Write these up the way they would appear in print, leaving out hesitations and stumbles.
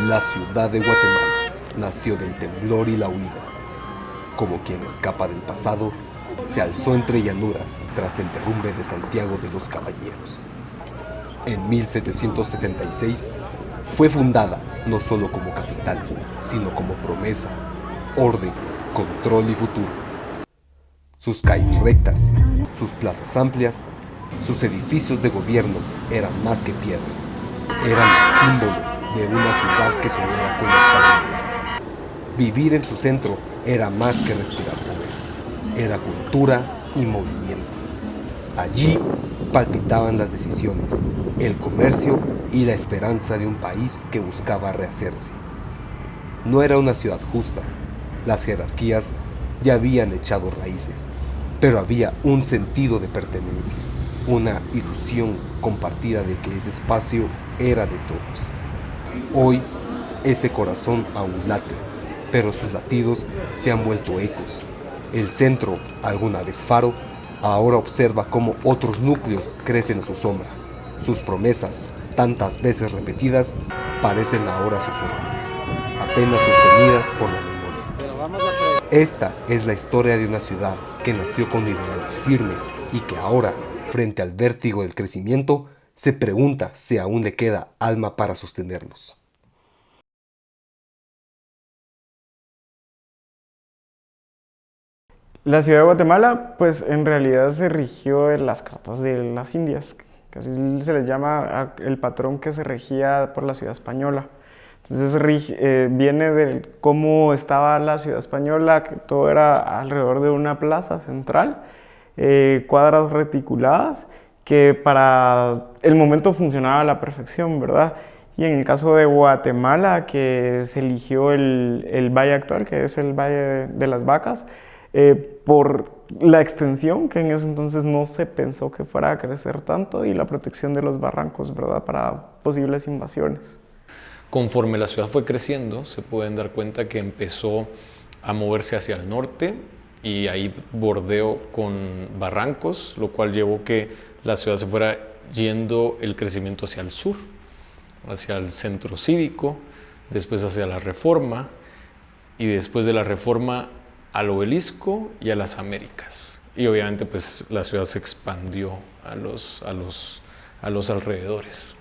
La ciudad de Guatemala nació del temblor y la huida. Como quien escapa del pasado, se alzó entre llanuras tras el derrumbe de Santiago de los Caballeros. En 1776 fue fundada no solo como capital, sino como promesa, orden, control y futuro. Sus calles rectas, sus plazas amplias, sus edificios de gobierno eran más que piedra. Eran el símbolo de una ciudad que soñaba con la estabilidad. Vivir en su centro era más que respirar poder. Era cultura y movimiento. Allí palpitaban las decisiones, el comercio y la esperanza de un país que buscaba rehacerse. No era una ciudad justa. Las jerarquías ya habían echado raíces, pero había un sentido de pertenencia, una ilusión compartida de que ese espacio era de todos. Hoy, ese corazón aún late, pero sus latidos se han vuelto ecos. El centro, alguna vez faro, ahora observa cómo otros núcleos crecen a su sombra. Sus promesas, tantas veces repetidas, parecen ahora susurradas, apenas sostenidas por la memoria. Esta es la historia de una ciudad que nació con ideales firmes y que ahora, frente al vértigo del crecimiento, se pregunta si aún le queda alma para sostenerlos. La ciudad de Guatemala, pues en realidad se rigió en las cartas de las Indias, que así se les llama el patrón que se regía por la ciudad española. Entonces viene de cómo estaba la ciudad española, que todo era alrededor de una plaza central, cuadras reticuladas, que para el momento funcionaba a la perfección, ¿verdad? Y en el caso de Guatemala, que se eligió el valle actual, que es el Valle de las Vacas, por la extensión, que en ese entonces no se pensó que fuera a crecer tanto, y la protección de los barrancos, ¿verdad?, para posibles invasiones. Conforme la ciudad fue creciendo, se pueden dar cuenta que empezó a moverse hacia el norte y ahí bordeó con barrancos, lo cual llevó que la ciudad se fuera yendo el crecimiento hacia el sur, hacia el centro cívico, después hacia la Reforma y después de la Reforma al Obelisco y a las Américas. Y obviamente pues la ciudad se expandió a los alrededores.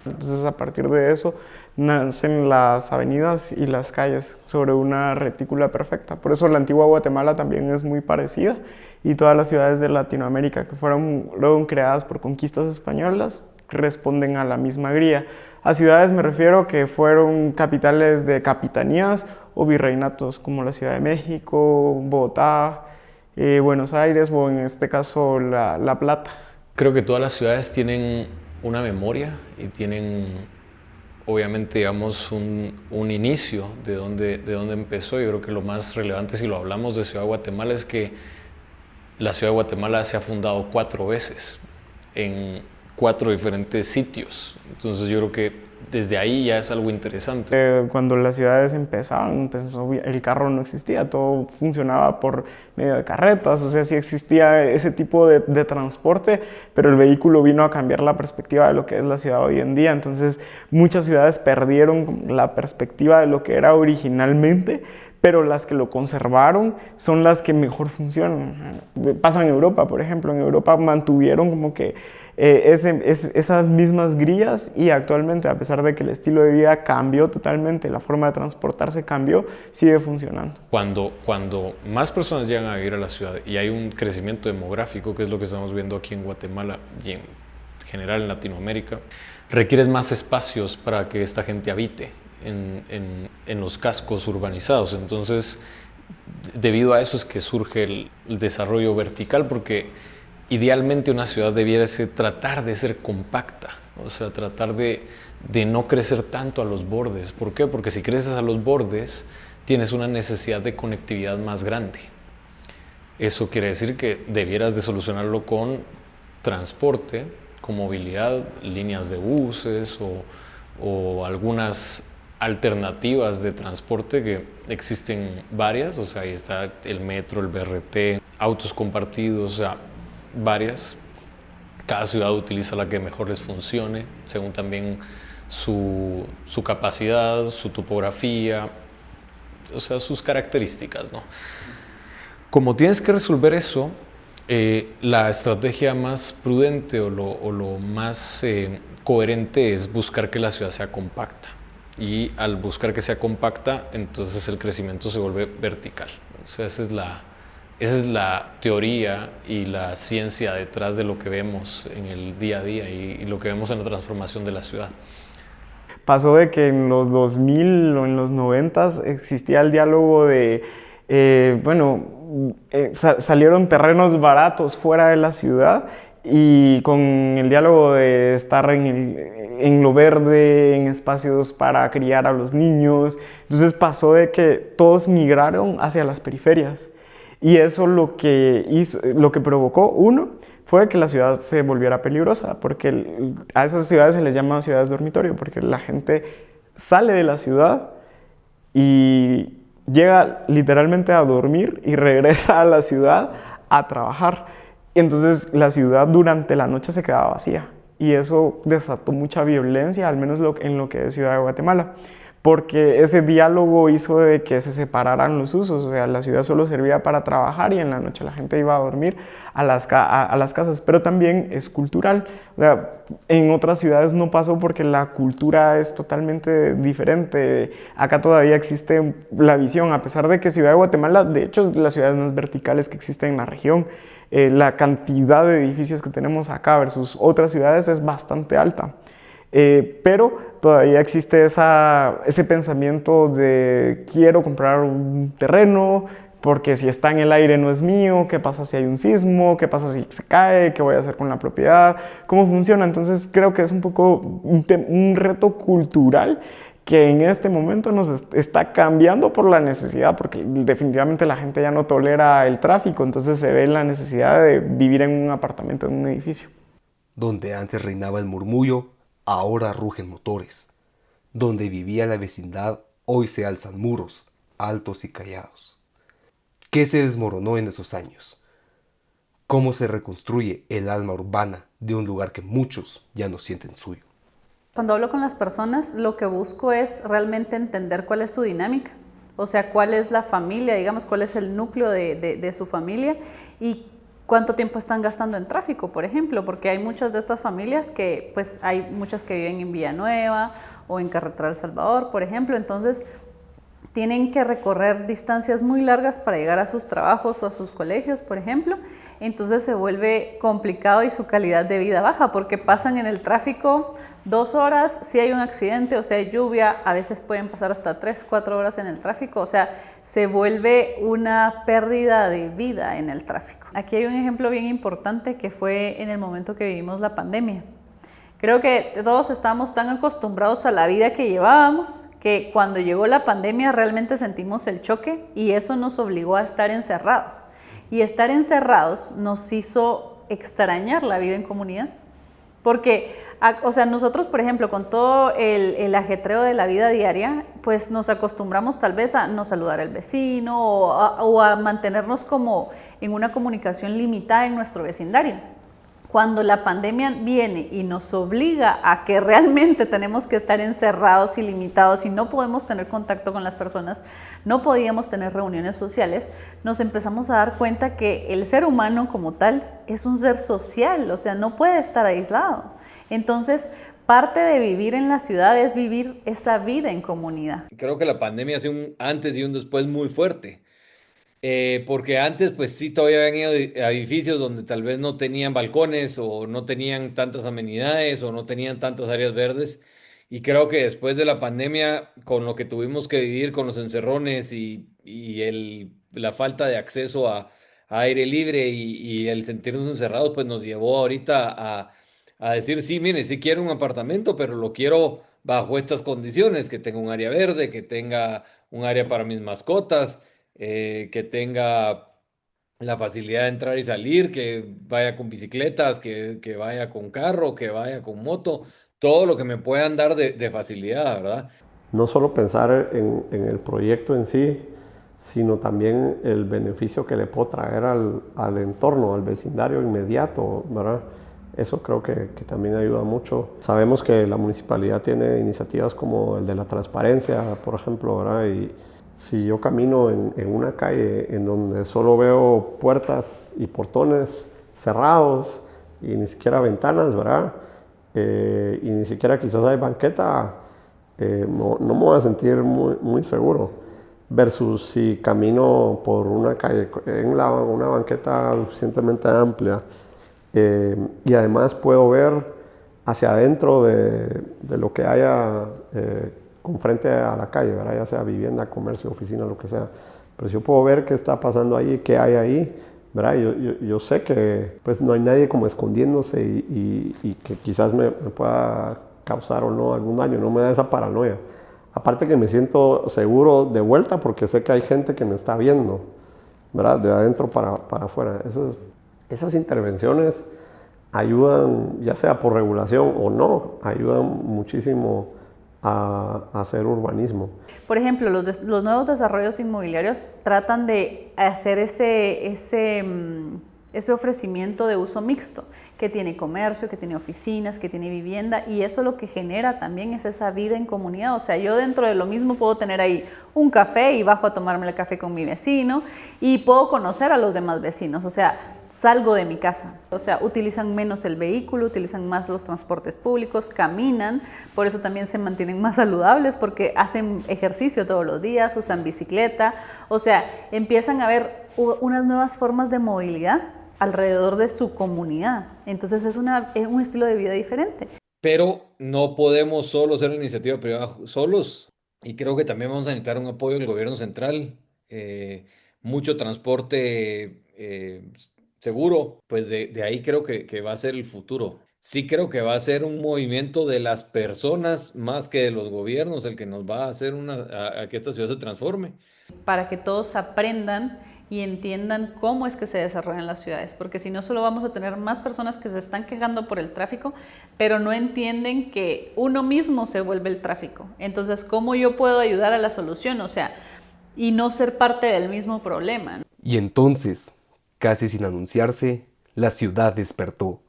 Entonces a partir de eso nacen las avenidas y las calles sobre una retícula perfecta. Por eso la antigua Guatemala también es muy parecida, y todas las ciudades de Latinoamérica que fueron luego creadas por conquistas españolas responden a la misma grilla. A ciudades me refiero que fueron capitales de capitanías o virreinatos, como la Ciudad de México, Bogotá, Buenos Aires o en este caso La Plata. Creo que todas las ciudades tienen una memoria y tienen obviamente, digamos, un inicio de dónde empezó. Yo creo que lo más relevante, si lo hablamos de Ciudad de Guatemala, es que la Ciudad de Guatemala se ha fundado 4 veces en 4 diferentes sitios. Entonces yo creo que desde ahí ya es algo interesante. Cuando las ciudades empezaban, pues, el carro no existía, todo funcionaba por medio de carretas, o sea, sí existía ese tipo de transporte, pero el vehículo vino a cambiar la perspectiva de lo que es la ciudad hoy en día. Entonces muchas ciudades perdieron la perspectiva de lo que era originalmente, pero las que lo conservaron son las que mejor funcionan. Pasa en Europa, por ejemplo. En Europa mantuvieron como que esas mismas grillas, y actualmente, a pesar de que el estilo de vida cambió totalmente, la forma de transportarse cambió, sigue funcionando. Cuando más personas llegan a vivir a la ciudad y hay un crecimiento demográfico, que es lo que estamos viendo aquí en Guatemala y en general en Latinoamérica, requieres más espacios para que esta gente habite en los cascos urbanizados. Entonces, debido a eso es que surge el desarrollo vertical, porque idealmente una ciudad debiera tratar de ser compacta, o sea, tratar de no crecer tanto a los bordes. ¿Por qué? Porque si creces a los bordes, tienes una necesidad de conectividad más grande. Eso quiere decir que debieras de solucionarlo con transporte, con movilidad, líneas de buses o algunas alternativas de transporte, que existen varias. O sea, ahí está el metro, el BRT, autos compartidos, o sea, varias. Cada ciudad utiliza la que mejor les funcione, según también su capacidad, su topografía, o sea, sus características, ¿no? Como tienes que resolver eso, la estrategia más prudente o lo más coherente es buscar que la ciudad sea compacta. Y al buscar que sea compacta, entonces el crecimiento se vuelve vertical. O sea, esa es la teoría y la ciencia detrás de lo que vemos en el día a día y lo que vemos en la transformación de la ciudad. Pasó de que en los 2000 o en los 90 existía el diálogo de, salieron terrenos baratos fuera de la ciudad y con el diálogo de estar en lo verde, en espacios para criar a los niños. Entonces pasó de que todos migraron hacia las periferias y eso lo que provocó, uno, fue que la ciudad se volviera peligrosa, porque a esas ciudades se les llama ciudades dormitorio, porque la gente sale de la ciudad y llega literalmente a dormir y regresa a la ciudad a trabajar. Entonces la ciudad durante la noche se quedaba vacía y eso desató mucha violencia, al menos en lo que es Ciudad de Guatemala, porque ese diálogo hizo de que se separaran los usos, o sea, la ciudad solo servía para trabajar y en la noche la gente iba a dormir a las casas, pero también es cultural. O sea, en otras ciudades no pasó porque la cultura es totalmente diferente. Acá todavía existe la visión, a pesar de que Ciudad de Guatemala, de hecho, es de las ciudades más verticales que existen en la región. La cantidad de edificios que tenemos acá versus otras ciudades es bastante alta. Pero todavía existe ese pensamiento de quiero comprar un terreno porque si está en el aire no es mío, qué pasa si hay un sismo, qué pasa si se cae, qué voy a hacer con la propiedad, cómo funciona. Entonces creo que es un poco un reto cultural que en este momento nos está cambiando por la necesidad, porque definitivamente la gente ya no tolera el tráfico, entonces se ve la necesidad de vivir en un apartamento, en un edificio. Donde antes reinaba el murmullo, ahora rugen motores. Donde vivía la vecindad, hoy se alzan muros, altos y callados. ¿Qué se desmoronó en esos años? ¿Cómo se reconstruye el alma urbana de un lugar que muchos ya no sienten suyo? Cuando hablo con las personas, lo que busco es realmente entender cuál es su dinámica. O sea, cuál es la familia, digamos, cuál es el núcleo de su familia y cuánto tiempo están gastando en tráfico, por ejemplo, porque hay muchas de estas familias que, pues, hay muchas que viven en Villanueva o en Carretera El Salvador, por ejemplo, entonces tienen que recorrer distancias muy largas para llegar a sus trabajos o a sus colegios, por ejemplo, entonces se vuelve complicado y su calidad de vida baja porque pasan en el tráfico 2 horas, si hay un accidente o si hay lluvia, a veces pueden pasar hasta 3, 4 horas en el tráfico, o sea, se vuelve una pérdida de vida en el tráfico. Aquí hay un ejemplo bien importante que fue en el momento que vivimos la pandemia. Creo que todos estábamos tan acostumbrados a la vida que llevábamos que cuando llegó la pandemia realmente sentimos el choque y eso nos obligó a estar encerrados. Y estar encerrados nos hizo extrañar la vida en comunidad. Porque, o sea, nosotros, por ejemplo, con todo el ajetreo de la vida diaria, pues nos acostumbramos tal vez a no saludar al vecino o a mantenernos como en una comunicación limitada en nuestro vecindario. Cuando la pandemia viene y nos obliga a que realmente tenemos que estar encerrados y limitados y no podemos tener contacto con las personas, no podíamos tener reuniones sociales, nos empezamos a dar cuenta que el ser humano como tal es un ser social, o sea, no puede estar aislado. Entonces, parte de vivir en la ciudad es vivir esa vida en comunidad. Creo que la pandemia hace un antes y un después muy fuerte. Porque antes, pues sí, todavía habían ido a edificios donde tal vez no tenían balcones o no tenían tantas amenidades o no tenían tantas áreas verdes. Y creo que después de la pandemia, con lo que tuvimos que vivir con los encerrones y la falta de acceso a aire libre y el sentirnos encerrados, pues nos llevó ahorita a decir, sí, mire, sí quiero un apartamento, pero lo quiero bajo estas condiciones, que tenga un área verde, que tenga un área para mis mascotas, que tenga la facilidad de entrar y salir, que vaya con bicicletas, que vaya con carro, que vaya con moto, todo lo que me puedan dar de facilidad, ¿verdad? No solo pensar en el proyecto en sí, sino también el beneficio que le puedo traer al entorno, al vecindario inmediato, ¿verdad? Eso creo que también ayuda mucho. Sabemos que la municipalidad tiene iniciativas como el de la transparencia, por ejemplo, ¿verdad? Y si yo camino en una calle en donde solo veo puertas y portones cerrados y ni siquiera ventanas, ¿verdad? Y ni siquiera quizás hay banqueta, no me voy a sentir muy seguro. Versus si camino por una calle en una banqueta suficientemente amplia, y además puedo ver hacia adentro de lo que haya con frente a la calle, ¿verdad? Ya sea vivienda, comercio, oficina, lo que sea. Pero si yo puedo ver qué está pasando ahí, qué hay ahí, ¿verdad? Yo sé que pues, no hay nadie como escondiéndose y que quizás me pueda causar o no algún daño, no me da esa paranoia. Aparte que me siento seguro de vuelta porque sé que hay gente que me está viendo, ¿verdad? De adentro para afuera. Esas intervenciones ayudan, ya sea por regulación o no, ayudan muchísimo a hacer urbanismo. Por ejemplo, los nuevos desarrollos inmobiliarios tratan de hacer ese ofrecimiento de uso mixto, que tiene comercio, que tiene oficinas, que tiene vivienda, y eso lo que genera también es esa vida en comunidad. O sea, yo dentro de lo mismo puedo tener ahí un café y bajo a tomarme el café con mi vecino y puedo conocer a los demás vecinos. O sea, salgo de mi casa. O sea, utilizan menos el vehículo, utilizan más los transportes públicos, caminan, por eso también se mantienen más saludables porque hacen ejercicio todos los días, usan bicicleta. O sea, empiezan a ver unas nuevas formas de movilidad alrededor de su comunidad. Entonces es un estilo de vida diferente. Pero no podemos solo ser la iniciativa privada solos. Y creo que también vamos a necesitar un apoyo del gobierno central. Mucho transporte seguro, pues de ahí creo que va a ser el futuro. Sí creo que va a ser un movimiento de las personas más que de los gobiernos el que nos va a hacer a que esta ciudad se transforme. Para que todos aprendan y entiendan cómo es que se desarrollan las ciudades, porque si no solo vamos a tener más personas que se están quejando por el tráfico, pero no entienden que uno mismo se vuelve el tráfico. Entonces, ¿cómo yo puedo ayudar a la solución? O sea, y no ser parte del mismo problema. Y entonces, casi sin anunciarse, la ciudad despertó.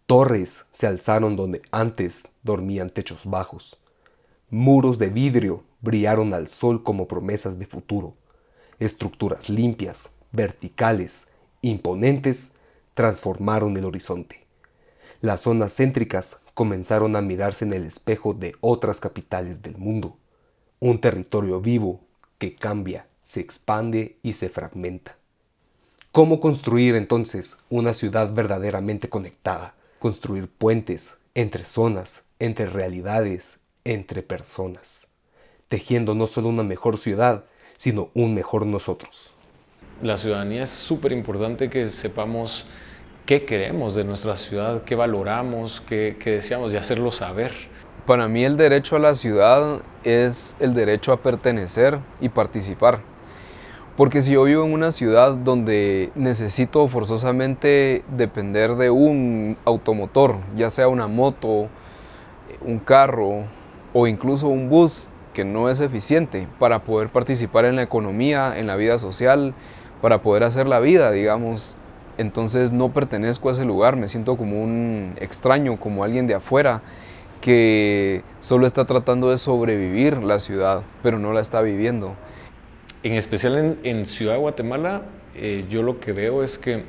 Torres se alzaron donde antes dormían techos bajos. Muros de vidrio brillaron al sol como promesas de futuro. Estructuras limpias, verticales, imponentes, transformaron el horizonte. Las zonas céntricas comenzaron a mirarse en el espejo de otras capitales del mundo. Un territorio vivo que cambia, se expande y se fragmenta. ¿Cómo construir entonces una ciudad verdaderamente conectada? Construir puentes entre zonas, entre realidades, entre personas, tejiendo no solo una mejor ciudad, sino un mejor nosotros. La ciudadanía es súper importante que sepamos qué queremos de nuestra ciudad, qué valoramos, qué deseamos y hacerlo saber. Para mí el derecho a la ciudad es el derecho a pertenecer y participar. Porque si yo vivo en una ciudad donde necesito forzosamente depender de un automotor, ya sea una moto, un carro o incluso un bus que no es eficiente para poder participar en la economía, en la vida social, para poder hacer la vida, digamos, entonces no pertenezco a ese lugar, me siento como un extraño, como alguien de afuera que solo está tratando de sobrevivir la ciudad, pero no la está viviendo. En especial en Ciudad de Guatemala, yo lo que veo es que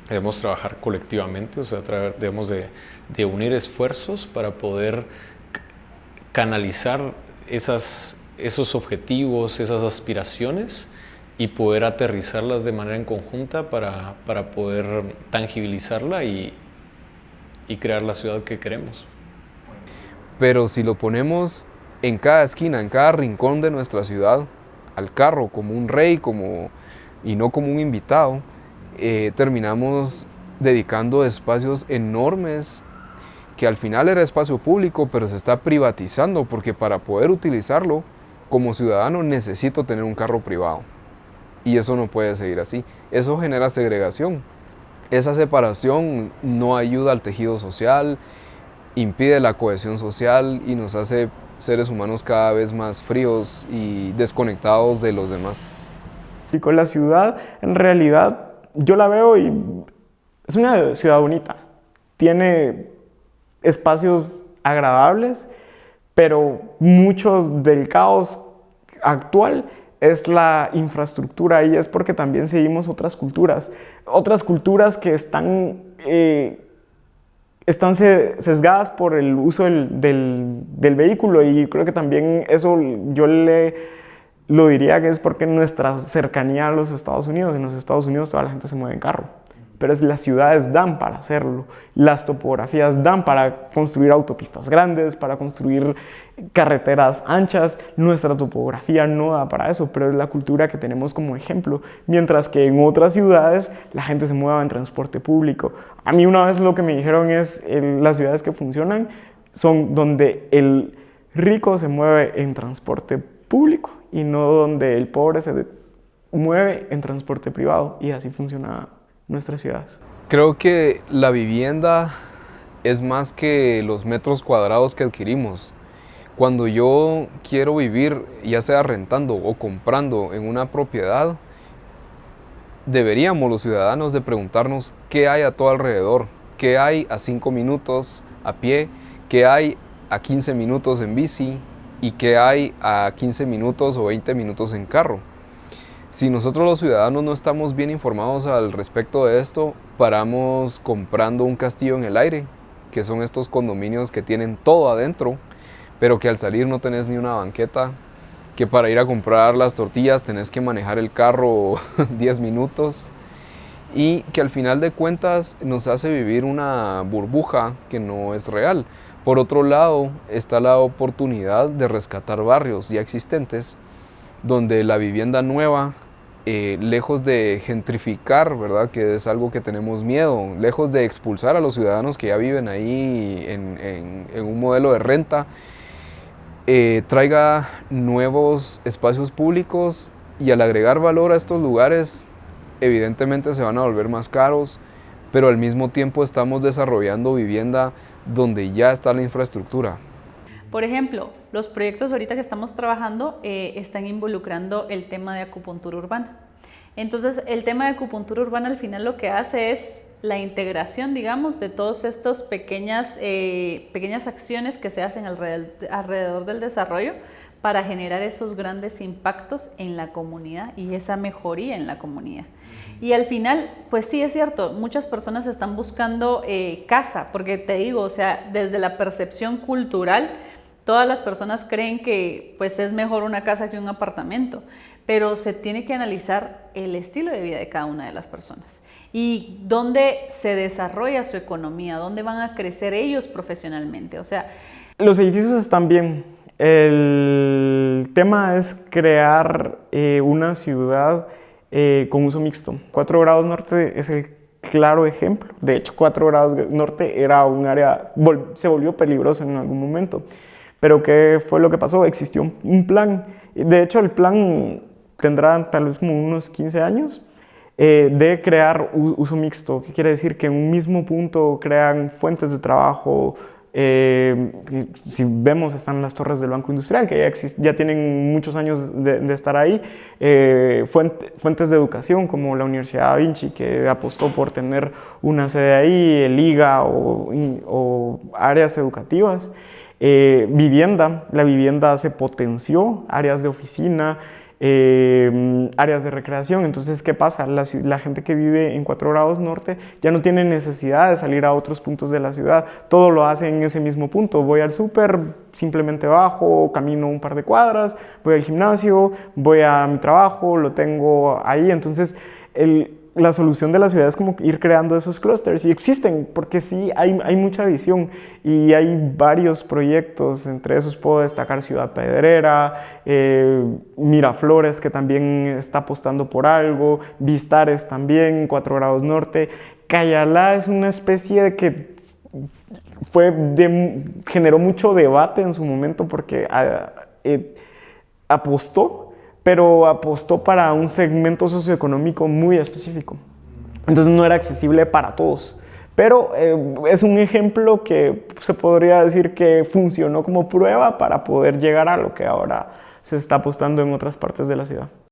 debemos trabajar colectivamente, o sea, debemos de unir esfuerzos para poder canalizar esos objetivos, esas aspiraciones y poder aterrizarlas de manera en conjunta para poder tangibilizarla y crear la ciudad que queremos. Pero si lo ponemos en cada esquina, en cada rincón de nuestra ciudad, al carro como un rey y no como un invitado, terminamos dedicando espacios enormes que al final era espacio público, pero se está privatizando porque para poder utilizarlo como ciudadano necesito tener un carro privado. Y eso no puede seguir así. Eso genera segregación. Esa separación no ayuda al tejido social, impide la cohesión social y nos hace seres humanos cada vez más fríos y desconectados de los demás. Y con la ciudad, en realidad, yo la veo y es una ciudad bonita. tiene espacios agradables, pero mucho del caos actual es la infraestructura, y es porque también seguimos otras culturas que están sesgadas por el uso del vehículo, y creo que también eso yo lo diría que es porque nuestra cercanía a los Estados Unidos, en los Estados Unidos toda la gente se mueve en carro, pero las ciudades dan para hacerlo, las topografías dan para construir autopistas grandes, para construir carreteras anchas. Nuestra topografía no da para eso, pero es la cultura que tenemos como ejemplo, mientras que en otras ciudades la gente se mueve en transporte público. A mí una vez lo que me dijeron es las ciudades que funcionan son donde el rico se mueve en transporte público y no donde el pobre se mueve en transporte privado, y así funciona nuestras ciudades. Creo que la vivienda es más que los metros cuadrados que adquirimos. Cuando yo quiero vivir, ya sea rentando o comprando en una propiedad, deberíamos los ciudadanos de preguntarnos qué hay a todo alrededor, qué hay a 5 minutos a pie, qué hay a 15 minutos en bici y qué hay a 15 minutos o 20 minutos en carro. Si nosotros los ciudadanos no estamos bien informados al respecto de esto, paramos comprando un castillo en el aire, que son estos condominios que tienen todo adentro, pero que al salir no tenés ni una banqueta, que para ir a comprar las tortillas tenés que manejar el carro 10 minutos, y que al final de cuentas nos hace vivir una burbuja que no es real. Por otro lado, está la oportunidad de rescatar barrios ya existentes, donde la vivienda nueva, lejos de gentrificar, ¿verdad?, que es algo que tenemos miedo, lejos de expulsar a los ciudadanos que ya viven ahí en un modelo de renta, traiga nuevos espacios públicos, y al agregar valor a estos lugares, evidentemente se van a volver más caros, pero al mismo tiempo estamos desarrollando vivienda donde ya está la infraestructura. Por ejemplo, los proyectos ahorita que estamos trabajando están involucrando el tema de acupuntura urbana. Entonces, el tema de acupuntura urbana al final lo que hace es la integración, digamos, de todas estas pequeñas acciones que se hacen alrededor del desarrollo para generar esos grandes impactos en la comunidad y esa mejoría en la comunidad. Y al final, pues sí es cierto, muchas personas están buscando casa, porque te digo, o sea, desde la percepción cultural, todas las personas creen que pues es mejor una casa que un apartamento, pero se tiene que analizar el estilo de vida de cada una de las personas y dónde se desarrolla su economía, dónde van a crecer ellos profesionalmente. O sea, los edificios están bien. El tema es crear una ciudad con uso mixto. 4 grados norte es el claro ejemplo. De hecho, 4 grados norte era un área, se volvió peligroso en algún momento. Pero ¿qué fue lo que pasó? Existió un plan. De hecho, el plan tendrá tal vez como unos 15 años de crear uso mixto. ¿Qué quiere decir? Que en un mismo punto crean fuentes de trabajo. Si vemos, están las torres del Banco Industrial, que ya tienen muchos años de estar ahí. Fuentes de educación como la Universidad Da Vinci, que apostó por tener una sede ahí, el IGA o áreas educativas. Vivienda, la vivienda se potenció, áreas de oficina, áreas de recreación. Entonces, ¿qué pasa? La gente que vive en 4 grados norte ya no tiene necesidad de salir a otros puntos de la ciudad, todo lo hace en ese mismo punto. Voy al súper, simplemente bajo, camino un par de cuadras, voy al gimnasio, voy a mi trabajo, lo tengo ahí. Entonces, la solución de la ciudad es como ir creando esos clústeres, y existen, porque sí hay mucha visión y hay varios proyectos. Entre esos puedo destacar Ciudad Pedrera, Miraflores, que también está apostando por algo, Vistares también, 4 grados norte. Cayalá es una especie de que generó mucho debate en su momento porque pero apostó para un segmento socioeconómico muy específico. Entonces no era accesible para todos. Pero es un ejemplo que se podría decir que funcionó como prueba para poder llegar a lo que ahora se está apostando en otras partes de la ciudad.